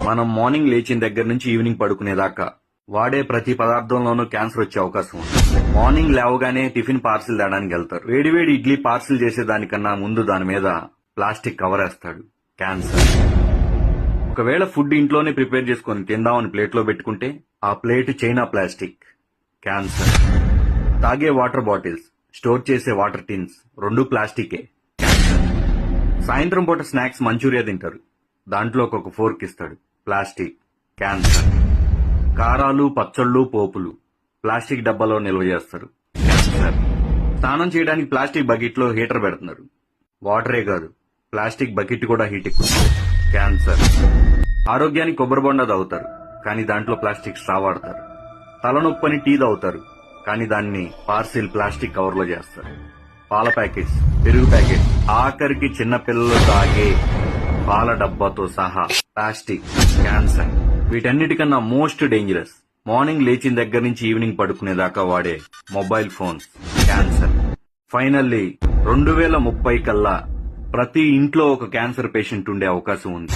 మనం మార్నింగ్ లేచిన దగ్గర నుంచి ఈవినింగ్ పడుకునేదాకా వాడే ప్రతి పదార్థంలోనూ క్యాన్సర్ వచ్చే అవకాశం ఉంది. మార్నింగ్ లేవగానే టిఫిన్ పార్సిల్ తేడానికి వెళ్తారు. వేడివేడి ఇడ్లీ పార్సిల్ చేసేదానికన్నా ముందు దాని మీద ప్లాస్టిక్ కవర్ వేస్తాడు. క్యాన్సర్. ఒకవేళ ఫుడ్ ఇంట్లోనే ప్రిపేర్ చేసుకుని తిందామని ప్లేట్లో పెట్టుకుంటే ఆ ప్లేట్ చైనా ప్లాస్టిక్. క్యాన్సర్. తాగే వాటర్ బాటిల్స్, స్టోర్ చేసే వాటర్ టిన్స్ రెండు ప్లాస్టికే. క్యాన్సర్. సాయంత్రం పూట స్నాక్స్ మంచూరియా తింటారు, దాంట్లో ఒక ఫోర్క్ ఇస్తాడు, ప్లాస్టిక్. క్యాన్సర్. కారాలు, పచ్చళ్ళు, పోపులు ప్లాస్టిక్ డబ్బాలో నిల్వ చేస్తారు. క్యాన్సర్. స్నానం చేయడానికి ప్లాస్టిక్ బకెట్ లో హీటర్ పెడుతున్నారు, వాటరే కాదు ప్లాస్టిక్ బకెట్ కూడా హీట్ ఎక్కుతుంది. క్యాన్సర్. ఆరోగ్యానికి కొబ్బరి బొండ తాగుతారు, కానీ దాంట్లో ప్లాస్టిక్ స్ట్రా వాడతారు. తలనొప్పని టీ తాగుతారు, కానీ దాన్ని పార్సిల్ ప్లాస్టిక్ కవర్ లో చేస్తారు. పాల ప్యాకెట్స్, పెరుగు ప్యాకెట్స్, ఆఖరికి చిన్న పిల్లలు తాగే పాల డబ్బాతో సహా ప్లాస్టిక్. క్యాన్సర్. వీటన్నిటికన్నా మోస్ట్ డేంజరస్ మార్నింగ్ లేచిన దగ్గర నుంచి ఈవినింగ్ పడుకునేదాకా వాడే మొబైల్ ఫోన్స్. క్యాన్సర్. ఫైనల్లీ 2030 కల్లా ప్రతి ఇంట్లో ఒక క్యాన్సర్ పేషెంట్ ఉండే అవకాశం ఉంది.